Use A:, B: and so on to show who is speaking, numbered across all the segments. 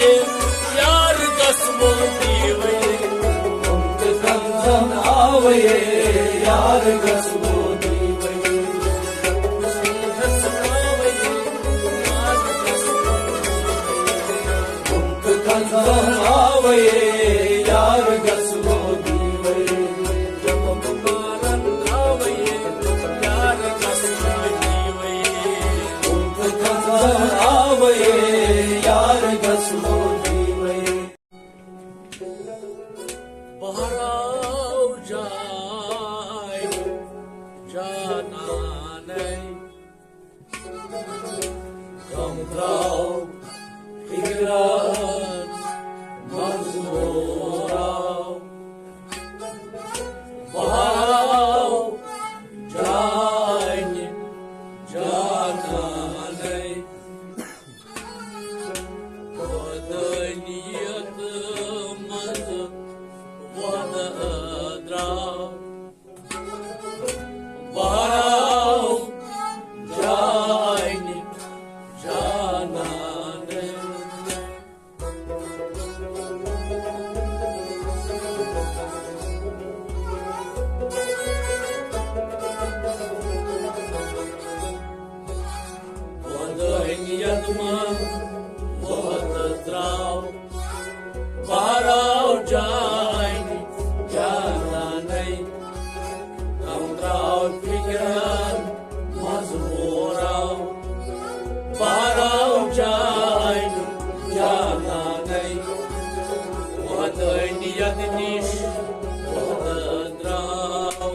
A: यार कसमो दीवये
B: कंचन आवये यार कसमो दीवये कंचन आवये यार कसमो दीवये
A: मारन आवये यार कसमो दीवये
B: कंचन आवये यार कसमो दीवये
A: बहराव जाय जानानै
B: गमराव फिक्रान मजमूराव बहराव जाय जानानै
A: वदनियत मज वदद्राव
B: बहराव जाय जानानै
A: वदनियत मज वदद्राव बहराव जाय जानानै
B: गमराव फिक्रान मजमूराव बहराव जाय जानानै
A: वदनियत निश वदद्राव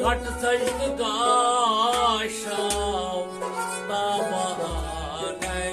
A: घट सजद गाशाव ताबानै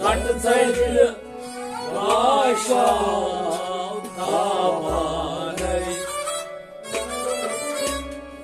B: घट सजद गाशाव ताबानै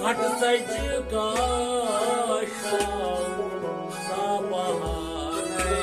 A: घट सजद गाशाव ताबानै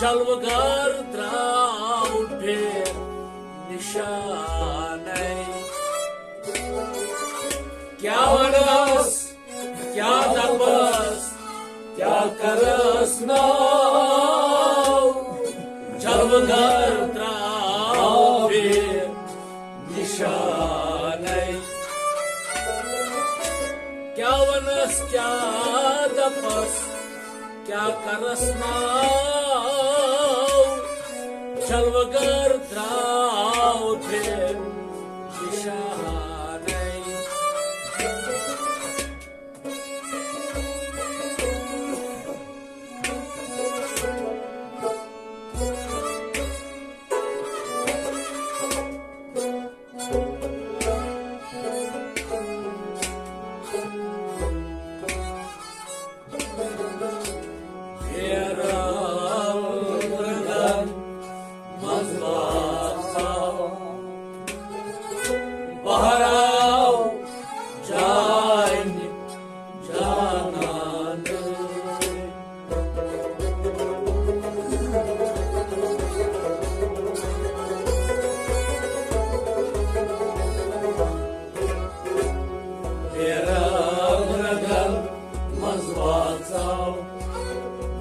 A: चलवगर द्राव ढेर निशानै क्या वनस क्या तपस क्या करस नाव चलवगर द्राव ढेर निशानै क्या वनस क्या तपस क्या करस नाव चलवगर द्राव ढेर निशानै Baharav jain janan Ragal mazvatsau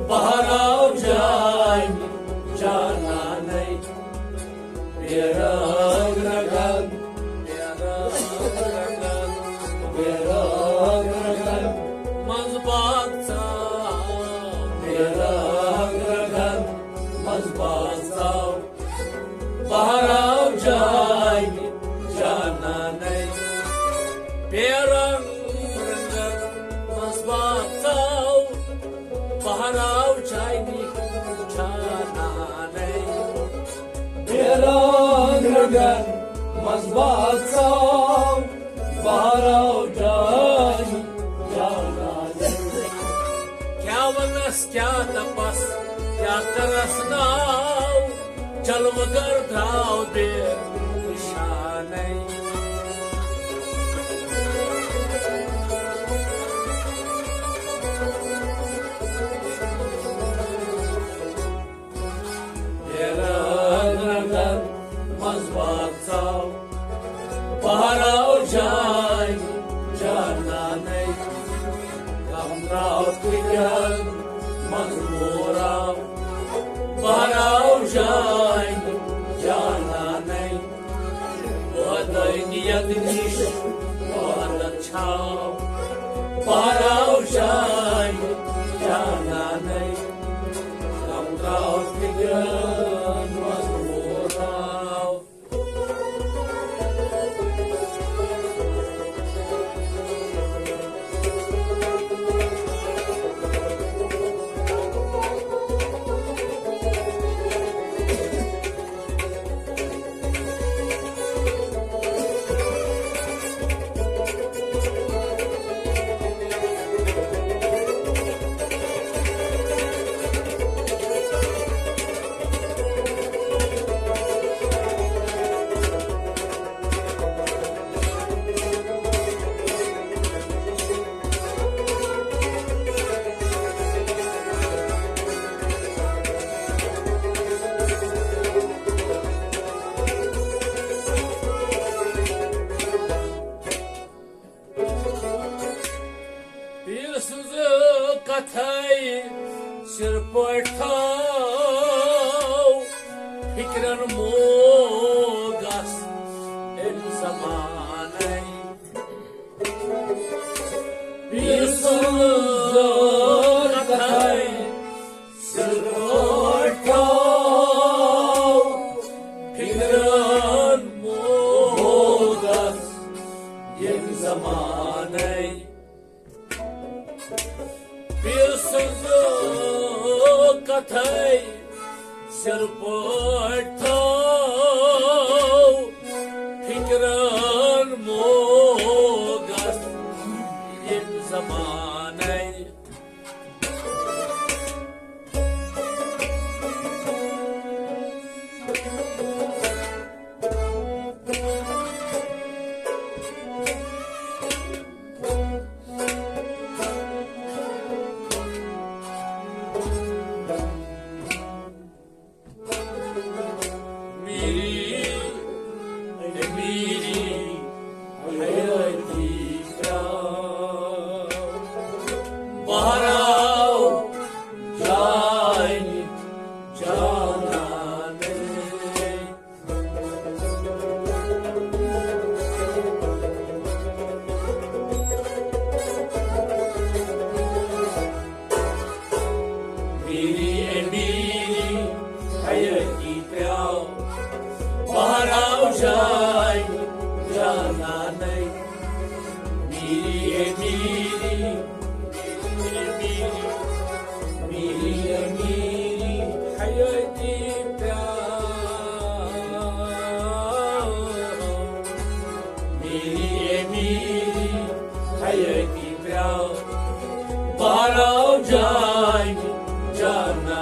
A: Baharav jain jananai Ragal Baharav jain jananai Perang rangan mazbatsau Baharav jain jananai Perang rangan mazbatsau Baharav jain jananai क्या वनस क्या तपस क्या तरस नाव चलवगर द्राव ढेर निशानै Ragal mazvatsau Baharav jain jananai Kamrav tigan mazmurav Baharav jain jananai Vadai niyat nish vadachau Baharav jain jananai Kamrav tigan mazmurav Kathai sirpatau fikran mogas el zamanai Birsuzor kathai sirpatau fikran mogas el zamanai Birsuzor kathai sirpatau fikran mogas el zamanai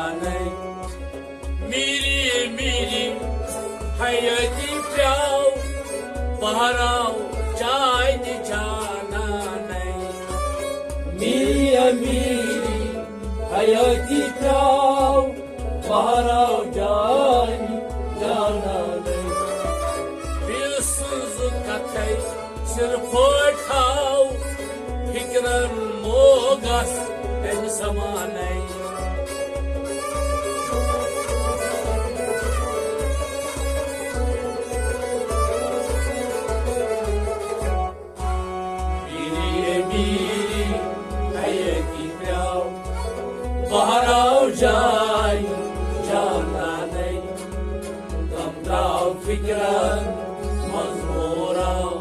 A: cananei. Miri, miri, hayati pyao, baharao, jai di cananei.
B: Miri, miri, hayati pyao, baharao jai cananei.
A: Bilsız katey, sirpotao, fikran mogas en zamanei.
B: Baharao jai cananei, gamrao fikran mazmurao.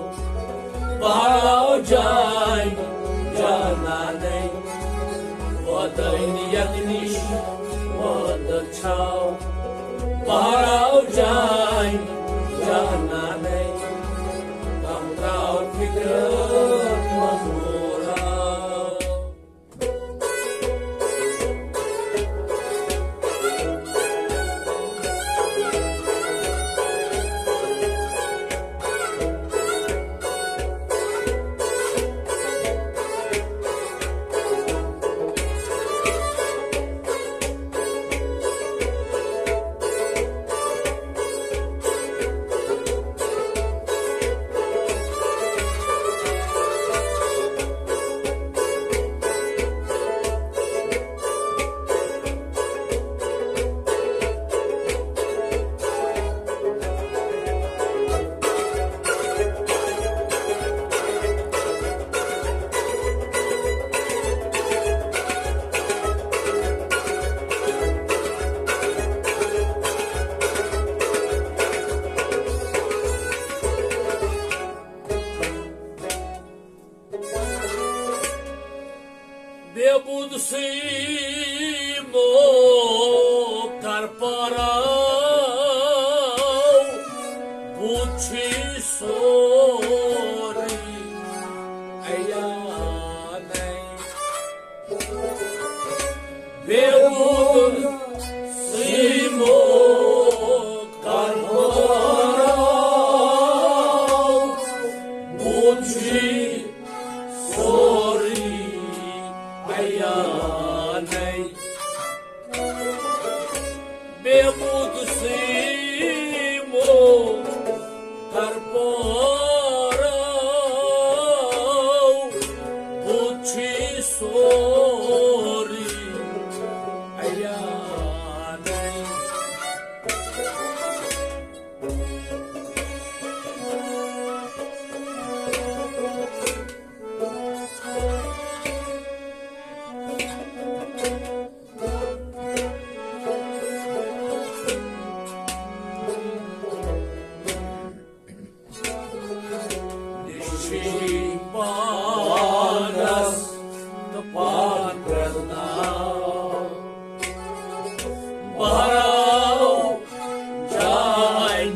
B: Baharao jai cananei, vadain yagnish vadachao. Baharao jai cananei, gamrao fikran mazmurao.
A: Bebud simo karparau, buchi sori ayanei. Bebud simo karparau, buchi sori ayanei. Bebud simo karparau, buchi sori ayanei. Panas depan berenang, baharau jai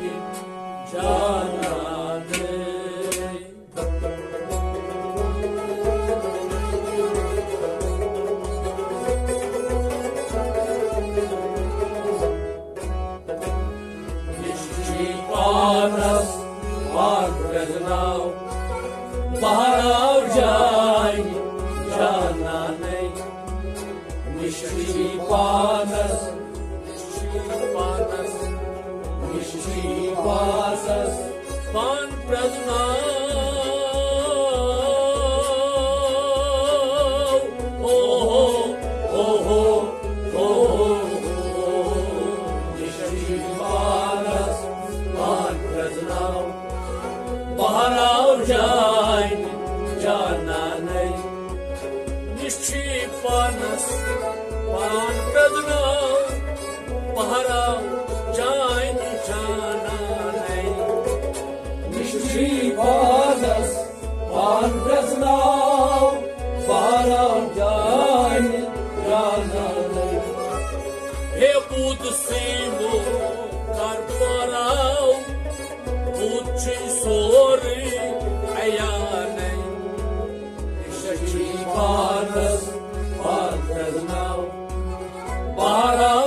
A: cananei. Nishchi panas depan berenang, baharao jai cananei. Nishchi panas, nishchi panas, pan praznau. Oh, oh, oh, oh, nishchi panas, pan praznau. Baharao jai cananei. Nishchi panas pan praznau, baharao jai cananei.
B: Nishchi panas pan praznau, baharao jai cananei.
A: Bebud simo karparau, buchi sori ayanei.
B: Nishchi panas pan praznau, baharao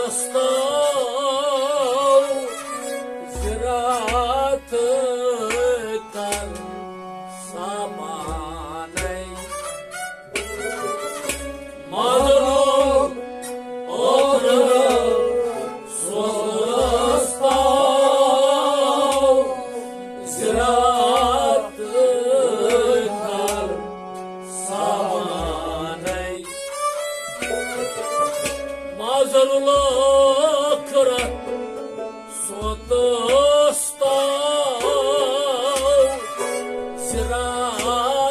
A: stau ziraat kar samanai madalom otră stau ziraat kar samanai mazarula kara soto stau ziraat kar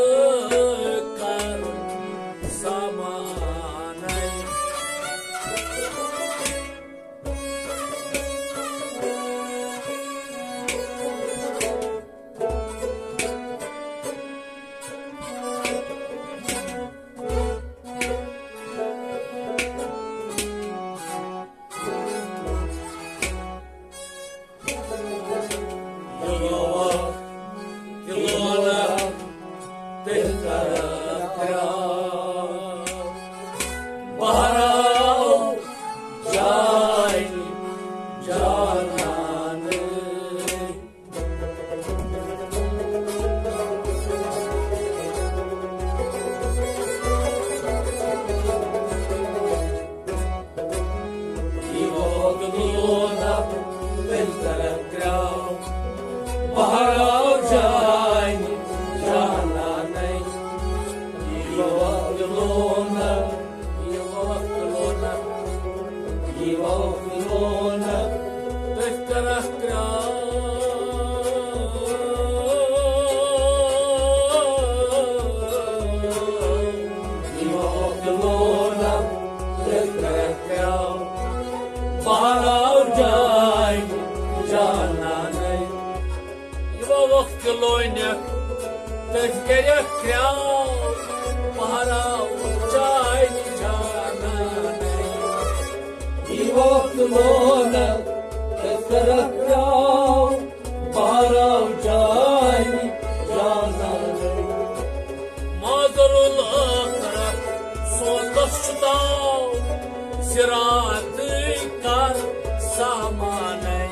A: samanai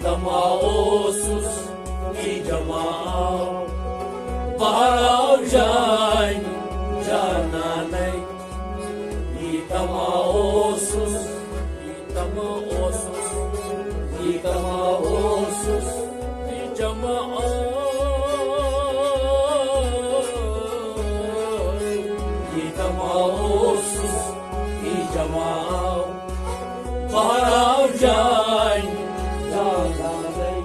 B: Tamaosus ijamao Barao jan jananai Itamaosus Itamaosus
A: ijamao
B: Itamaosus ijamao Barao jan jananai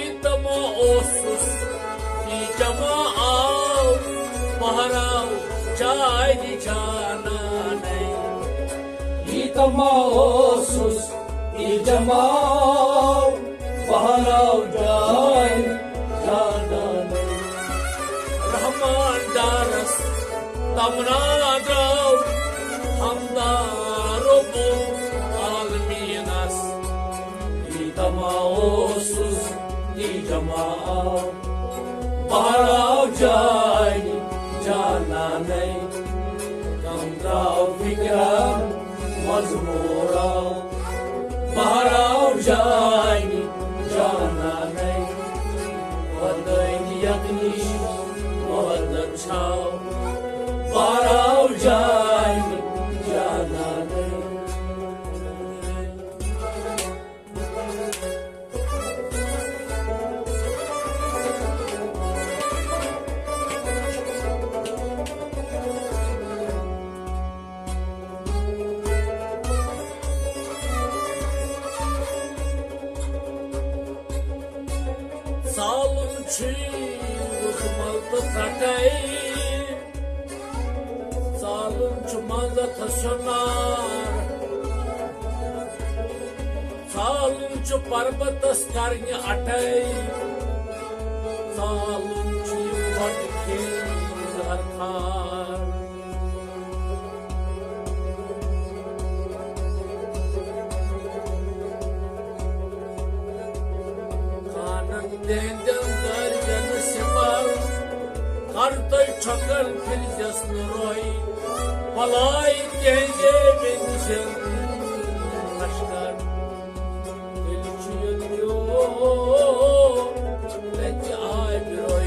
A: Itamaosus ijamao Maharao jai jananai
B: Itamaosus ijamao Barao jan jananai
A: Rahman daras tamnadao hamdarobu alminas
B: Itamaosus ijamao Barao jan jananai Kamrao fikram mazmurao Barao jan jananai Vadayn yaknish vadan chao Barao jan jananai
A: Salın çığırmaldı takay Salın çumaza taşınar Salın çu parbatas karni atay Salın çu vatki zarkar Dendem daryanı simar Kartay çakal filizas nuroy Balay denge benzin Aşkar Elçiyen yok Bence ay bir oy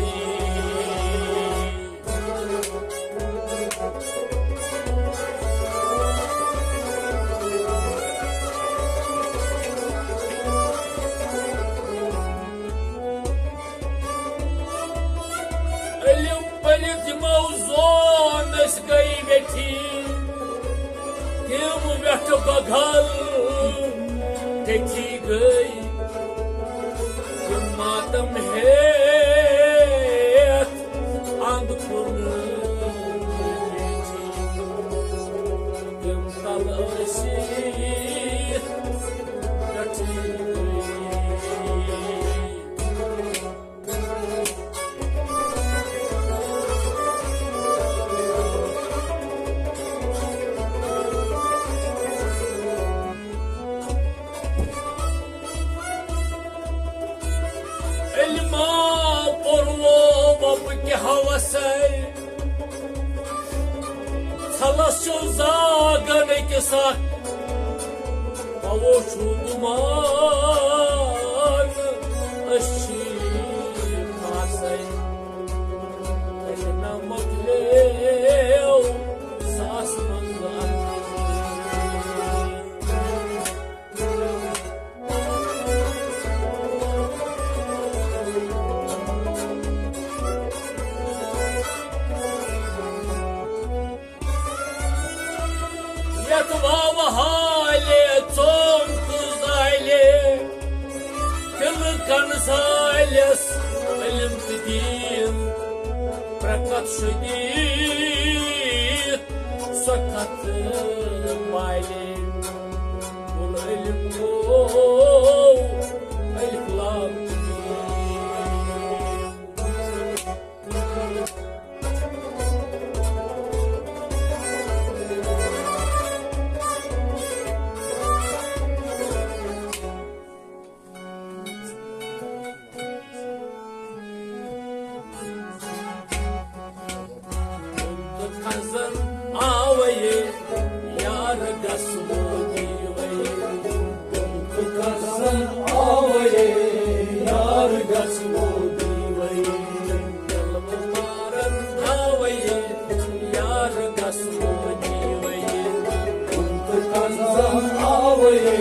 A: Gagal teki gay matam het and kurnu kim kalasi gati havasay Salasyo zagane ke sak Pavoşu duman Aşi kasay Kayna maklev Sas mangan Yatmava hale son kuzayle Kılkan sayles Elim tidin Prakat şedid Sakat mayle Bul elim bu Eliflam Kazan avaye yar gasmu
B: आवये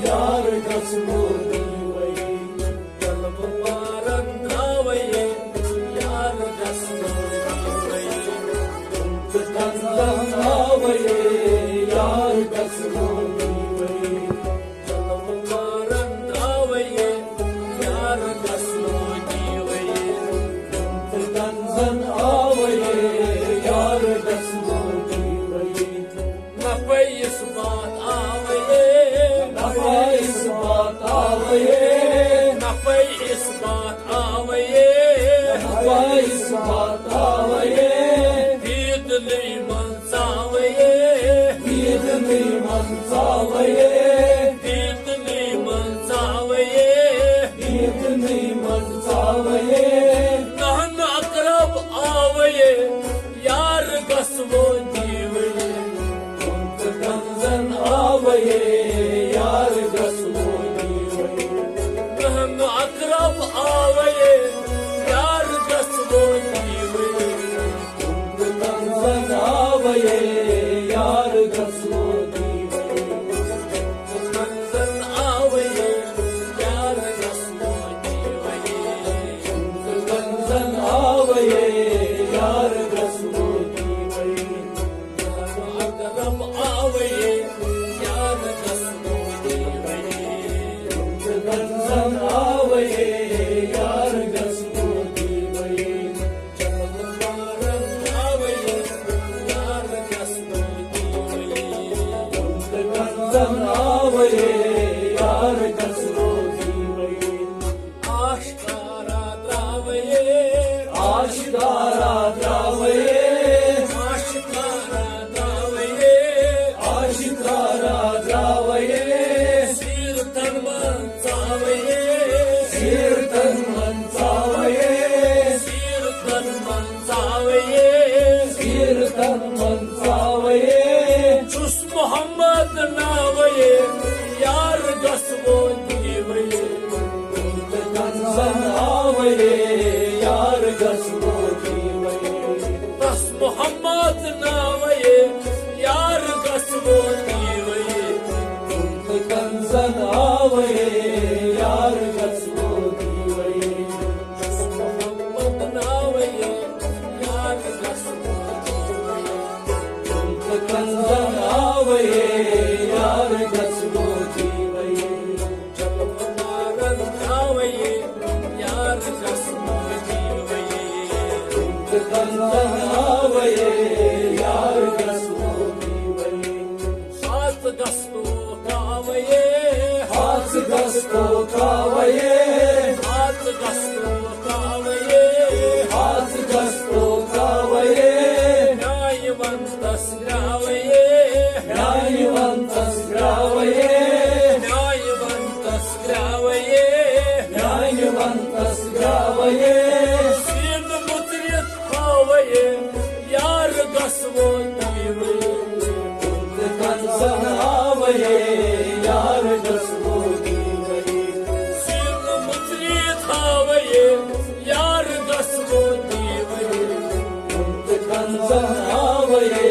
B: यार गसलो दीवये
A: जन्म मारन आवये यार गसलो दीवये
B: कंदन आवये यार गसलो दीवये
A: जन्म मारन आवये यार गसलो दीवये
B: कंदन आवये यार गसलो दीवये
A: नफे इस बात आवये
B: नफा इस बात आवये
A: नफे इस बात आवये
B: नफा इस बात आवये
A: ईद नहीं मनसावये
B: ईद नहीं मनसावये
A: ईद नहीं मनसावये
B: ईद नहीं मनसावये
A: नहन अकरब आवये यार गसवो दीवये
B: कंदन आवये यार गसलो दीवये
A: नहन अकरब आवये यार गसवो दीवये
B: कंदन आवये यार गसलो दीवये
A: नंदन आवये यार गसवो दीवये
B: कंदन आवये यार गसलो दीवये
A: अकरब आवये यार गसवो दीवये
B: कंदन आवये यार गसलो दीवये
A: मारन आवये यार गसवो दीवये
B: कंदन आवये यार गसलो दीवये
A: आश्कारा द्रावये
B: आशिकारा द्रावये
A: आश्कारा द्रावये
B: आशिकारा द्रावये
A: शीर्तन मनसावये
B: कीर्तन मनसावये
A: शीर्तन मनसावये
B: कीर्तन मनसावये
A: चुस मोहम्मद नावये यार गसवो दीवये
B: कंदन आवये यार गसलो दीवये
A: बस मोहम्मद नावये यार गसवो दीवये
B: कंदन आवये यार गसलो दीवये
A: मोहम्मद नावये यार गसवो दीवये
B: कंदन आवये यार गसलो दीवये
A: जन्म मारन आवये यार गसवो दीवये
B: कंदन आवये यार गसलो दीवये
A: हाथ गस्तो कावये
B: हाथ गस्तो कावये
A: हाथ गस्तो कावये
B: हाथ गस्तो कावये
A: न्यायवन्तस ग्रावये
B: न्यायवन्तस ग्रावये
A: न्यायवन्तस ग्रावये
B: न्यायवन्तस ग्रावये
A: सीन मुद्रित हावये यार गसवो दीवये
B: कंदन आवये यार गसलो दीवये
A: सीन मुद्रित हावये यार गसवो दीवये
B: कंदन आवये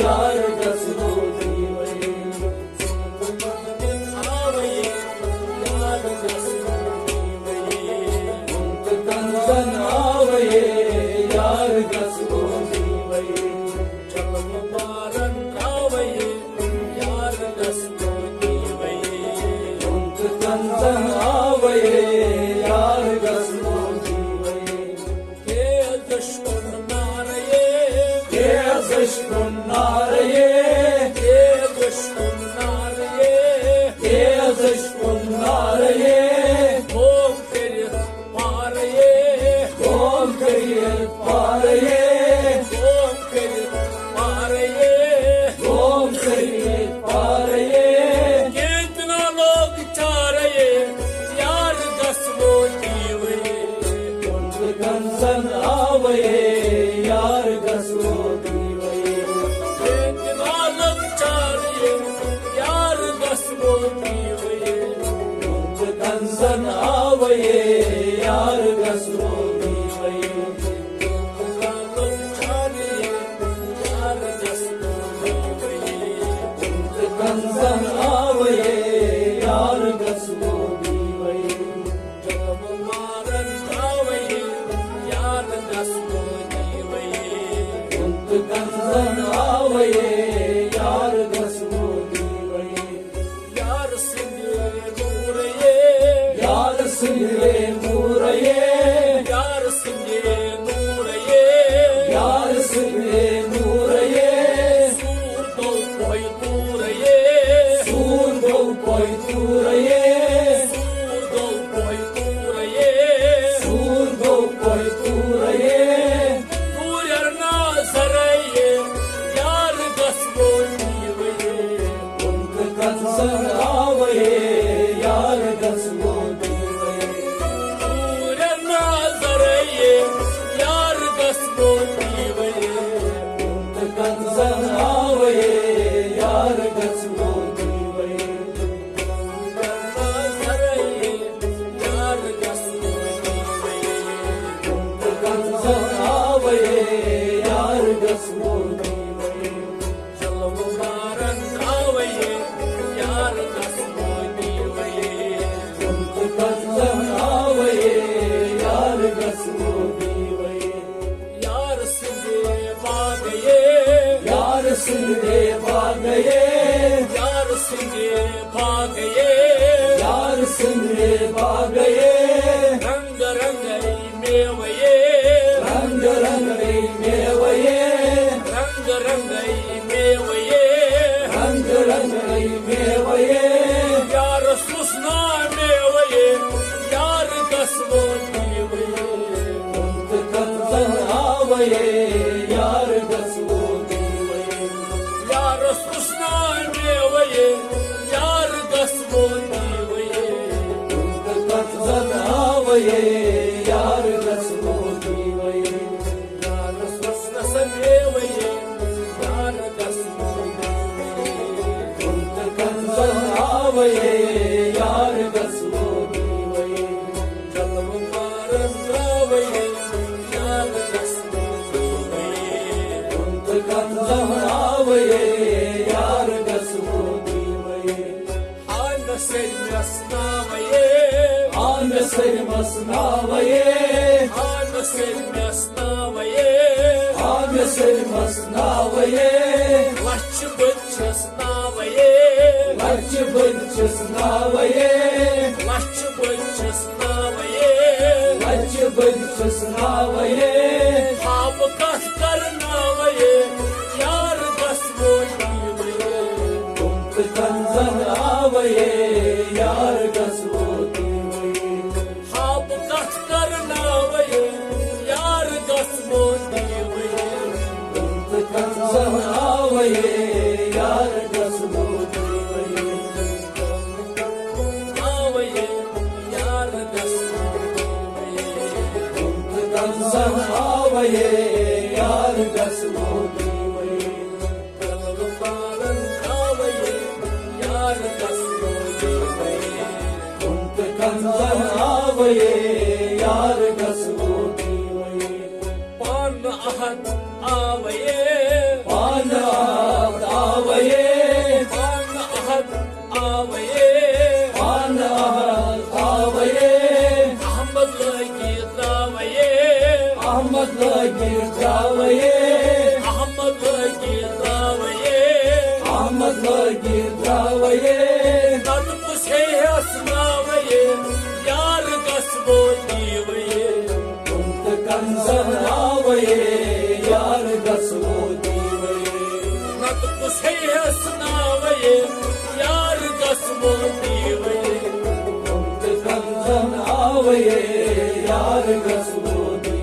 B: यार गसलो दीवये
A: हावये यार गसवो दीवये
B: कंदन आवये यार गसलो दीवये
A: जन्म मारन आवये यार गसवो दीवये
B: कंदन आवये यार गसलो दीवये
A: के दुश्मन नारये
B: के दुश्मन नारये
A: के दुश्मन नारये
B: के दुश्मन नारये
A: ओम करित पारये
B: ओम करिए पारये
A: ओम करित पारये
B: ओम करिए पारये
A: कितना लोग चारये यार गसवो दीवये
B: कंदन आवये यार गसलो दीवये
A: कितना लोग चारये यार गसवो दीवये
B: कंदन आवये यार गसलो दीवये Kandan आवये sınge nuraye,
A: yar sınge nuraye,
B: yar sınge nuraye,
A: sur dol koy nuraye,
B: sur dol koy nuraye,
A: sur dol koy nuraye,
B: sur dol koy nuraye,
A: nur yar nazaraye, yar gasmo diye,
B: unt kansan avaye, yar gasmo diye,
A: nur yar nazaraye, yar gasmo diye.
B: unt kansan avaye, yar gasmo diye. Kansan avaye, yar gasmo diye. Kansan avaye, yar gasmo diye. Yar sınge bagaye, yar sınge bagaye,
A: रंग रंगई मेवये
B: रंग रंगई मेवये,
A: रंग रंगई मेवये
B: रंग रंगई मेवये,
A: यार सुसना मेवये यार कसमो दीवये
B: उnt kansan avaye, yar gasmo diye.
A: यार सुसना मेवये यार कसमो दीवये
B: Kansan avaye, yar gasmo diye.
A: यार सुसना मेवये यार कसमो दीवये
B: Kansan avaye, yar gasmo diye.
A: जलम मारन गावये यार कसमो दीवये
B: Kansan avaye, yar gasmo diye.
A: Ana selmasnavaye
B: Ana sermasnavaye,
A: Ana selmasnavaye
B: ana sermasnavaye,
A: Lach bachasnavaye
B: lach bachasnavaye,
A: Lach bachasnavaye
B: lach bachasnavaye,
A: Hab kat karnavaye Yar gasmo diye
B: unt kansan avaye, yar gasmo diye.
A: Hab kat karnavaye Yar gasmo diye
B: Unt kansan avaye, yar gasmo diye.
A: Avaye yar gasmo diye
B: Unt kansan avaye, yar gasmo diye. Unt kansan avaye, yar gasmo diye. Pan ahat avaye, pan ahat avaye, Ahmad lagir javaye, Ahmad lagir javaye,
A: Tad pushe asnavaye yar gasmo diye
B: unt kansan avaye, yar gasmo diye.
A: Nat pushe asnavaye yar gasmo diye
B: Unt kansan avaye, yar gasmo diye.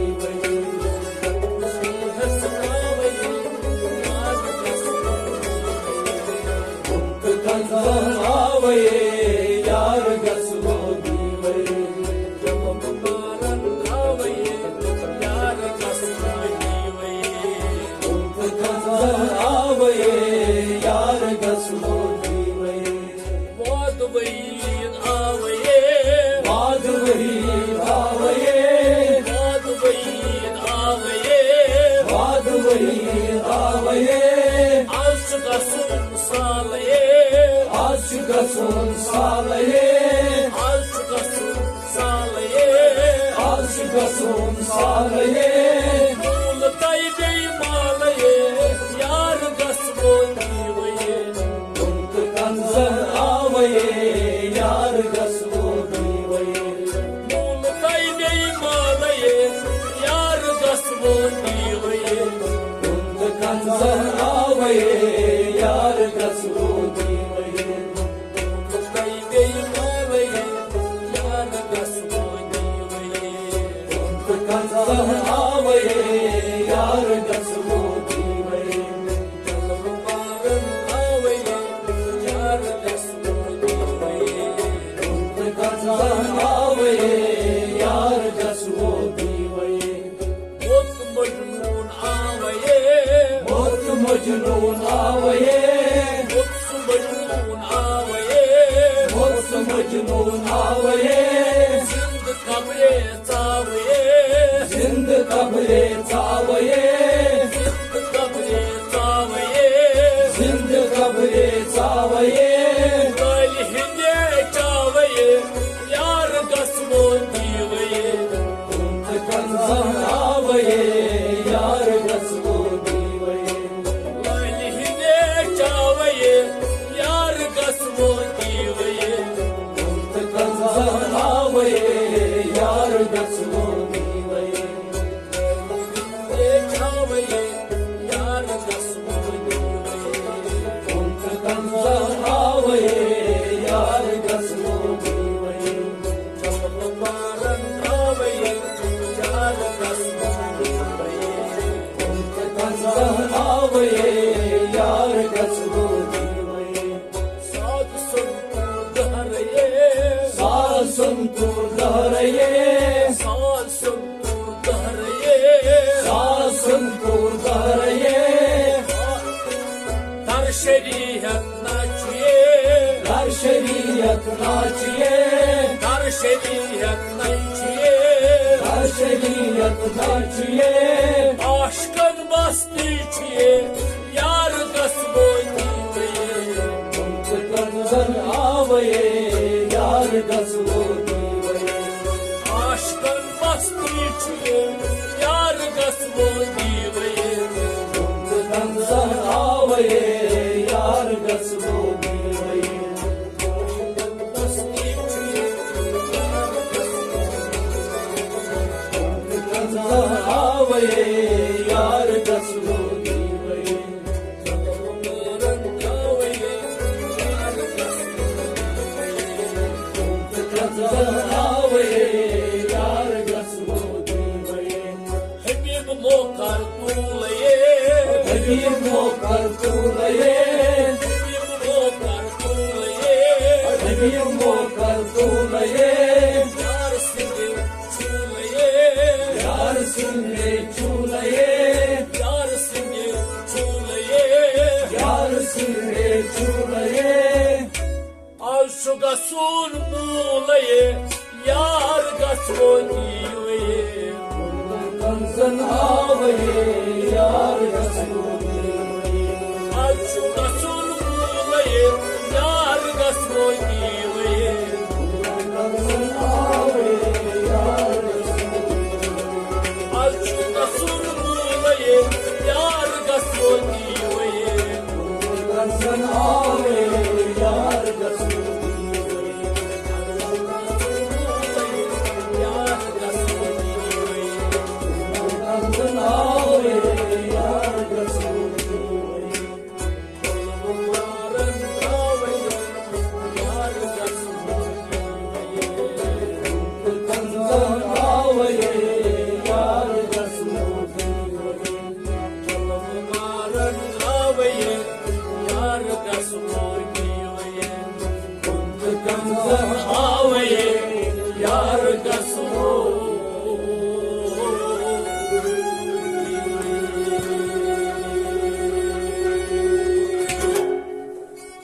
B: Unt kansan avaye, yar gasmo diye. Unt kansan avaye, yar gasmo diye.
A: Vadvayin avaye
B: Madhuri avaye,
A: Vadvayin avaye
B: Madhuri avaye,
A: Aşkasın salaye
B: aşkasın salaye,
A: Aşkasın salaye
B: aşkasın salaye,
A: Kul taybey malaye Yar gasmo diye
B: unt kansan avaye, yar gasmo diye. आवये
A: मुत्सु मजनून आवये
B: मुत्स मजनून आवये
A: जिंद कमरे चावये
B: जिंद कमरे चावये
A: जिंद कमरे चावये
B: जिंद कमरे चावये
A: काली हिंदे चावये यार गस्मो दीवये
B: कंजन आवये यार गसबो दीवये
A: काली हिंदे चावये यार गस्मो दीवये
B: कंजन आवये यार गसबो दीवये
A: चावये यार गस्मो दीवये
B: कंजन आवये यार गसबो दीवये
A: मारन आवये यार गस्मो दीवये
B: कंजन आवये यार गसबो दीवये
A: साध संतु दहरये
B: साल संतु दहरये
A: साल संतु दहरये
B: साल संतु दहरये
A: दर शरीयत नाचिए
B: हर शरीयत नाचिए
A: दर शरीयत नाचिए
B: हर शरीयत नाचिए
A: आशकन मस्ती छिए यार गस्बो दीवये
B: कंजन आवये यार गसबो दीवये
A: आशकन मस्ती छिए यार गस्बो दीवये
B: कंजन आवये यार गसबो दीवये
A: मस्ती छिए यार
B: कंजन आवये यार गसबो दीवये कंजन आवये यार गसबो दीवये
A: हबीब मोकर तूलये
B: हबीब मोकर तूलये
A: हबीब मोकर तूलये
B: हबीब मोकर तूलये
A: यार सिंह छूलये
B: यार सिंहे चूलये
A: यार सिंह छूलये
B: यार सिंहे चूलये
A: आशु गसून मूलये यार गसबो दीवये
B: कंजन आवये यार गसबो दीवये
A: आशु गसून मूलये यार गसबो दीवये
B: कंजन आवये यार गसबो
A: आशु गसून मूलये यार गसबो दीवये
B: कंजन आवये यार गसबो
A: यार गसबो दीवये
B: कंजन आवये यार गसबो दीवये
A: मारन आवये यार गसबो दीवये
B: कंजन आवये यार गसबो दीवये
A: मारन आवये यार गसबो दीवये
B: कंजन